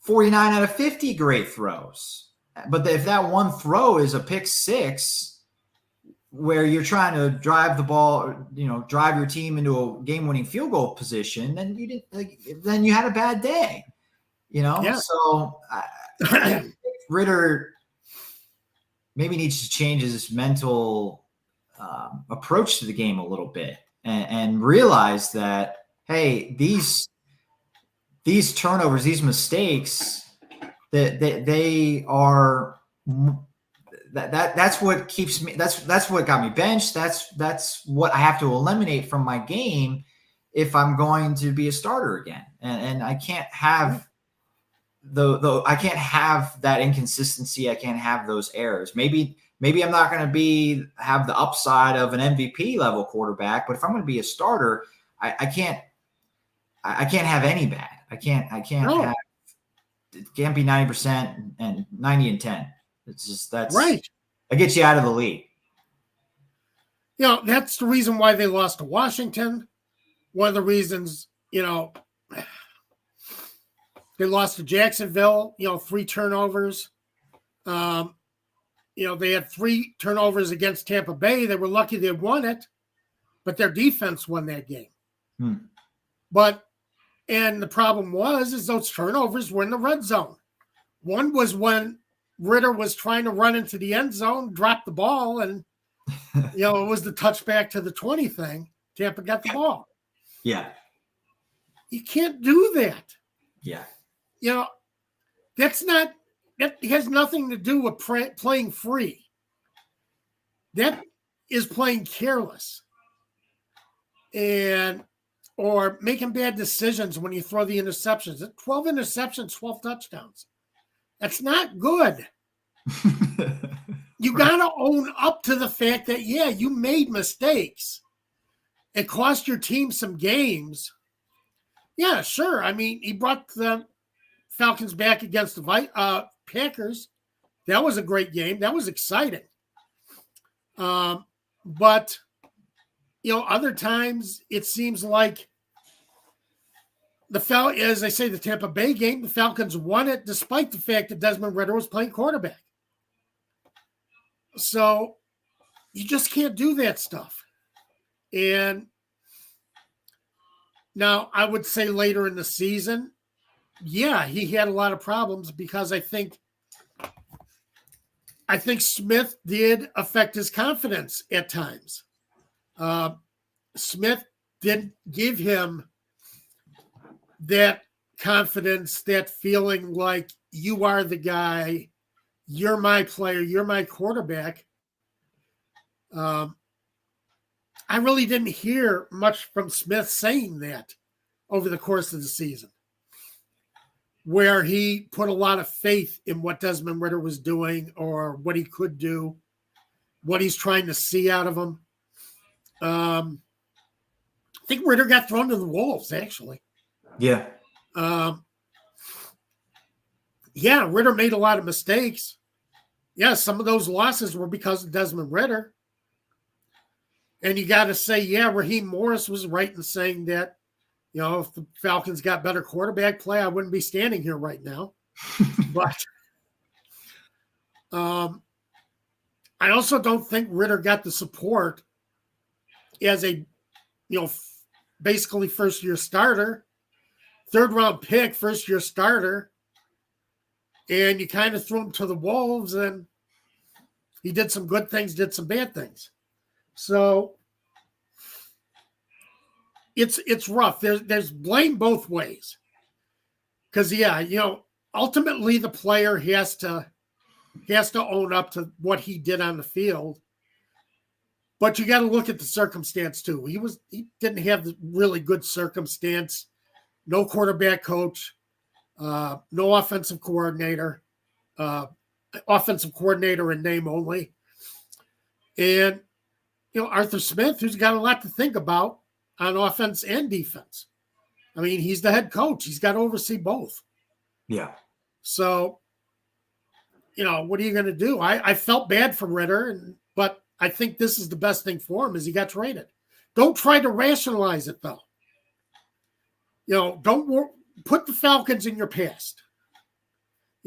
49 out of 50 great throws. But if that one throw is a pick six, where you're trying to drive the ball, drive your team into a game-winning field goal position, then then you had a bad day. Yeah. So I think Ridder maybe needs to change his mental approach to the game a little bit and realize that, hey, these turnovers, these mistakes, that they are that's what keeps me. That's what got me benched. That's what I have to eliminate from my game if I'm going to be a starter again. And I can't have I can't have that inconsistency. I can't have those errors. Maybe I'm not going to have the upside of an MVP level quarterback, but if I'm going to be a starter, I can't have any bad. I can't have, it can't be 90% and 90 and 10. It's just, that's right. That gets you out of the league. That's the reason why they lost to Washington. One of the reasons, they lost to Jacksonville, 3 turnovers. They had 3 turnovers against Tampa Bay. They were lucky they won it, but their defense won that game. And the problem is those turnovers were in the red zone. One was when Ridder was trying to run into the end zone, dropped the ball, and, it was the touchback to the 20 thing. Tampa got the ball. Yeah. You can't do that. Yeah. That has nothing to do with playing free. That is playing careless or making bad decisions when you throw the interceptions. 12 interceptions, 12 touchdowns. That's not good. You got to own up to the fact that, you made mistakes. It cost your team some games. Yeah, sure. I mean, he brought the Falcons back against the Packers. That was a great game. That was exciting. But, other times it seems like as I say, the Tampa Bay game, the Falcons won it despite the fact that Desmond Ridder was playing quarterback. So you just can't do that stuff. And now I would say later in the season, he had a lot of problems because I think Smith did affect his confidence at times. Smith didn't give him that confidence, that feeling like you are the guy, you're my player, you're my quarterback. I really didn't hear much from Smith saying that over the course of the season, where he put a lot of faith in what Desmond Ridder was doing or what he could do, what he's trying to see out of him. I think Ridder got thrown to the wolves, actually. Yeah. Ridder made a lot of mistakes. Yeah, some of those losses were because of Desmond Ridder. And you got to say, Raheem Morris was right in saying that, if the Falcons got better quarterback play, I wouldn't be standing here right now. But I also don't think Ridder got the support as a, basically first-year starter. 3rd-round pick, first-year starter, and you kind of threw him to the wolves, and he did some good things, did some bad things. So it's rough. There's blame both ways. Because, ultimately the player has to own up to what he did on the field. But you got to look at the circumstance, too. He didn't have the really good circumstance. No quarterback coach, no offensive coordinator, offensive coordinator in name only. And, Arthur Smith, who's got a lot to think about on offense and defense. I mean, he's the head coach. He's got to oversee both. Yeah. So what are you going to do? I felt bad for Ridder, but I think this is the best thing for him is he got traded. Don't try to rationalize it, though. Don't put the Falcons in your past.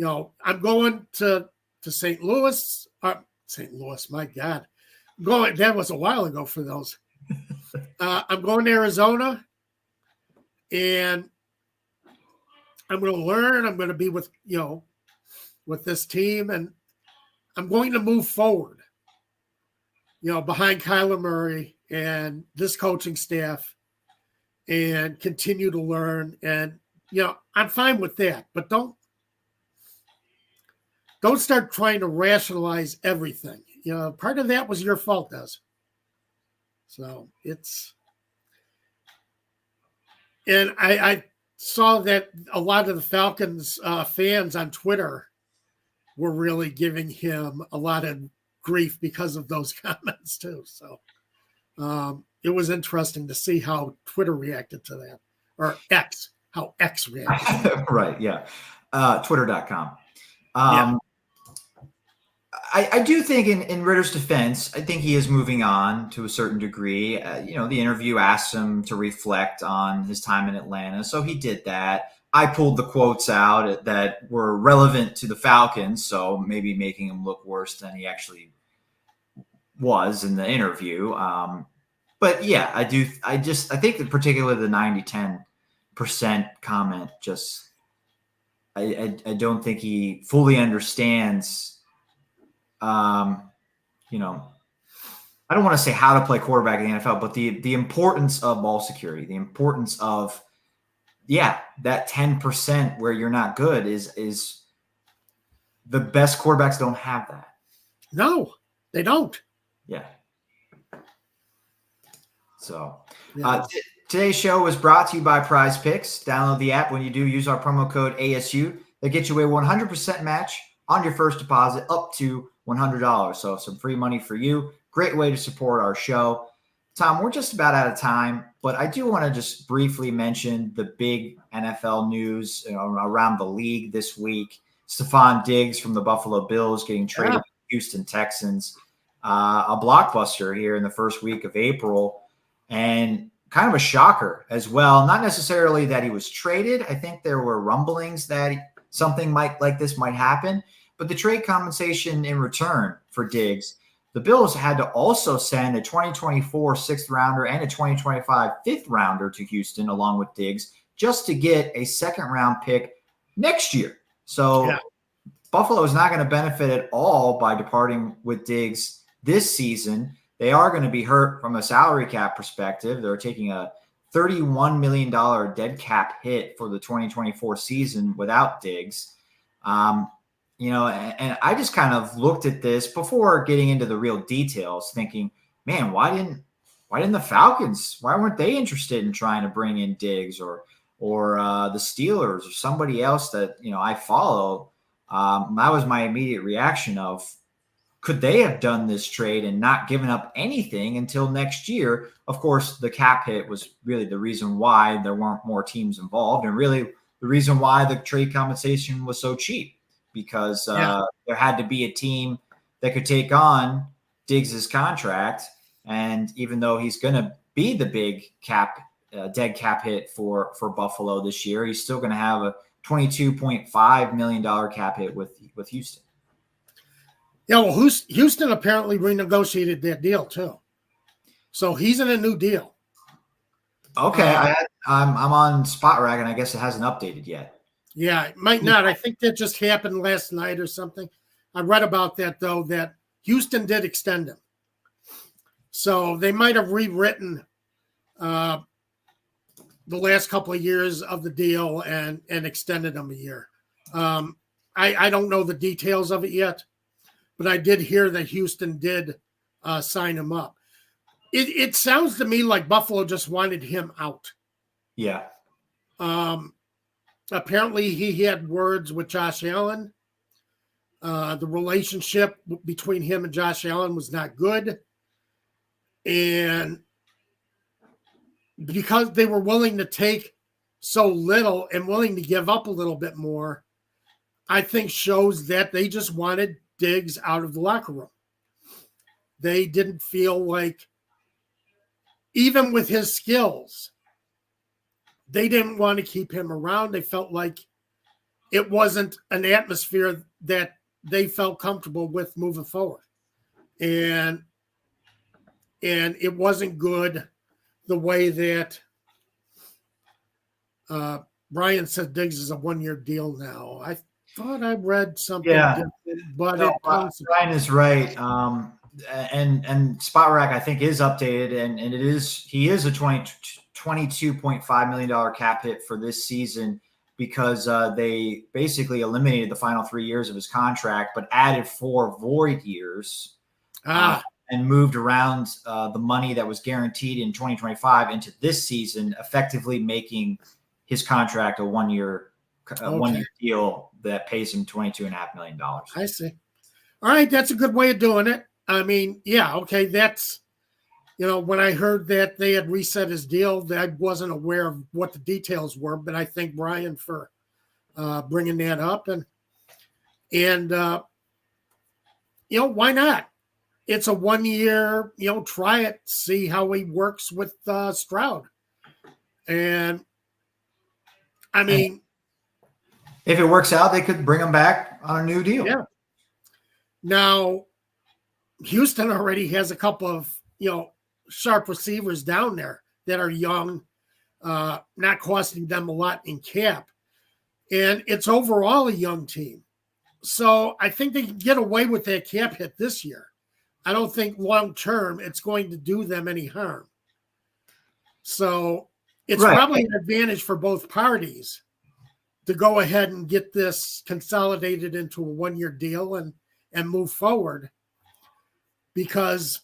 I'm going to St. Louis. St. Louis, my God. That was a while ago for those. I'm going to Arizona, and I'm going to learn. I'm going to be with this team, and I'm going to move forward, behind Kyler Murray and this coaching staff and continue to learn. And, I'm fine with that, but don't start trying to rationalize everything. Part of that was your fault, Des. So and I saw that a lot of the Falcons fans on Twitter were really giving him a lot of grief because of those comments too. So it was interesting to see how Twitter reacted to that, or how X reacted. Right. Yeah. Twitter.com. I do think in Ridder's defense, I think he is moving on to a certain degree. The interview asked him to reflect on his time in Atlanta, so he did that. I pulled the quotes out that were relevant to the Falcons, so maybe making him look worse than he actually was in the interview. But yeah, I think that particularly the 90-10% comment, I don't think he fully understands. I don't want to say how to play quarterback in the NFL, but the importance of ball security, the importance of, that 10% where you're not good is the best quarterbacks don't have that. No, they don't. Yeah. So today's show was brought to you by Prize Picks. Download the app. When you do, use our promo code ASU. They get you a 100% match on your first deposit up to $100. So some free money for you. Great way to support our show. Tom, we're just about out of time, but I do want to just briefly mention the big NFL news around the league this week. Stefan Diggs from the Buffalo Bills getting traded to Houston Texans. A blockbuster here in the first week of April, and kind of a shocker as well. Not necessarily that he was traded. I think there were rumblings that something like this might happen. But the trade compensation in return for Diggs, the Bills had to also send a 2024 sixth rounder and a 2025 fifth rounder to Houston along with Diggs just to get a second round pick next year. So Buffalo is not going to benefit at all by departing with Diggs this season. They are going to be hurt from a salary cap perspective. They're taking a $31 million dead cap hit for the 2024 season without Diggs. And I just kind of looked at this before getting into the real details, thinking, man, why didn't the Falcons, why weren't they interested in trying to bring in Diggs or the Steelers or somebody else that, I follow? That was my immediate reaction of, could they have done this trade and not given up anything until next year? Of course, the cap hit was really the reason why there weren't more teams involved, and really the reason why the trade compensation was so cheap. Because there had to be a team that could take on Diggs's contract. And even though he's going to be the big dead cap hit for Buffalo this year, he's still going to have a $22.5 million cap hit with Houston. Yeah, well, Houston apparently renegotiated that deal too. So he's in a new deal. Okay, I'm on Spot Rag, and I guess it hasn't updated yet. Yeah, it might not. I think that just happened last night or something. I read about that, though, that Houston did extend him. So they might have rewritten the last couple of years of the deal and extended him a year. I don't know the details of it yet, but I did hear that Houston did sign him up. It sounds to me like Buffalo just wanted him out. Yeah. Apparently, he had words with Josh Allen. The relationship between him and Josh Allen was not good. And because they were willing to take so little and willing to give up a little bit more, I think shows that they just wanted Diggs out of the locker room. They didn't feel like, even with his skills, they didn't want to keep him around. They felt like it wasn't an atmosphere that they felt comfortable with moving forward. And it wasn't good the way that Brian said Diggs is a one-year deal now. I thought I read something different, but no, Brian is right. And Spot Rack, I think, is updated, and he is a $22.5 million cap hit for this season because they basically eliminated the final 3 years of his contract, but added 4 void years and moved around the money that was guaranteed in 2025 into this season, effectively making his contract a one-year deal that pays him $22.5 million. I see. All right, that's a good way of doing it. I mean, yeah, okay, that's, when I heard that they had reset his deal, I wasn't aware of what the details were, but I thank Brian for bringing that up. And why not? It's a 1 year, try it, see how he works with Stroud. And, I mean, if it works out, they could bring him back on a new deal. Yeah. Now, Houston already has a couple of, sharp receivers down there that are young, not costing them a lot in cap. And it's overall a young team. So I think they can get away with that cap hit this year. I don't think long-term it's going to do them any harm. So it's probably an advantage for both parties to go ahead and get this consolidated into a one-year deal and move forward. Because,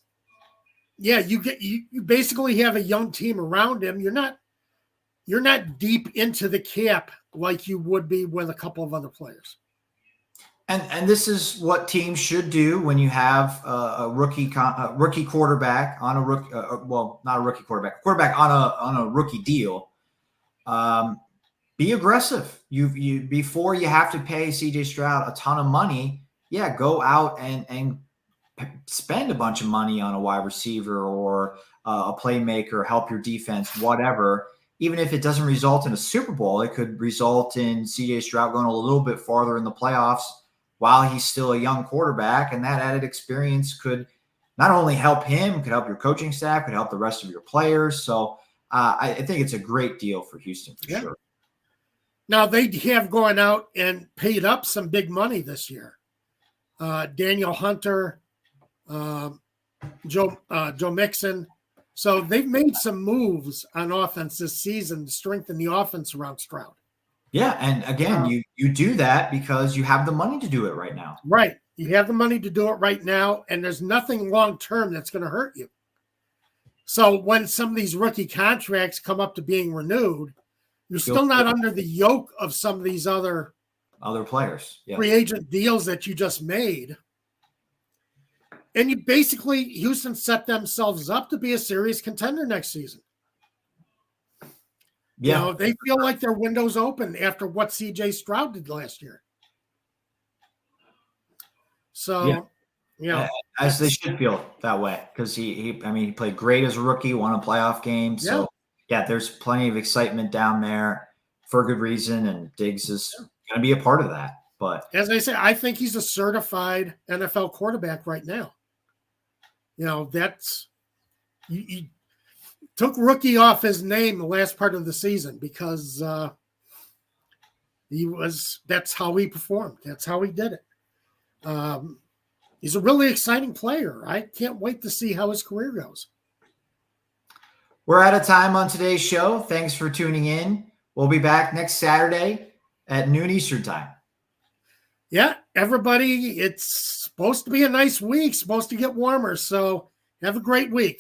you basically have a young team around him. You're not deep into the cap like you would be with a couple of other players. And this is what teams should do when you have a rookie quarterback on a rookie. Not a rookie quarterback on a rookie deal. Be aggressive. You before you have to pay CJ Stroud a ton of money. Yeah, go out and spend a bunch of money on a wide receiver or a playmaker, help your defense, whatever. Even if it doesn't result in a Super Bowl, it could result in CJ Stroud going a little bit farther in the playoffs while he's still a young quarterback. And that added experience could not only help him, could help your coaching staff, could help the rest of your players. So I think it's a great deal for Houston for sure. Now, they have gone out and paid up some big money this year. Daniel Hunter, Joe Mixon. So they've made some moves on offense this season to strengthen the offense around Stroud. Yeah, and again, you do that because you have the money to do it right now. Right. You have the money to do it right now, and there's nothing long-term that's going to hurt you. So when some of these rookie contracts come up to being renewed, you're still not under the yoke of some of these other players, free agent deals that you just made. And Houston set themselves up to be a serious contender next season. Yeah. They feel like their window's open after what CJ Stroud did last year. So, as they should feel that way because he played great as a rookie, won a playoff game. So, there's plenty of excitement down there for a good reason, and Diggs is going to be a part of that. But as I say, I think he's a certified NFL quarterback right now. That's you took rookie off his name the last part of the season because that's how he performed. That's how he did it. He's a really exciting player. I can't wait to see how his career goes. We're out of time on today's show. Thanks for tuning in. We'll be back next Saturday at noon Eastern time. Yeah, everybody, it's supposed to be a nice week, supposed to get warmer. So have a great week.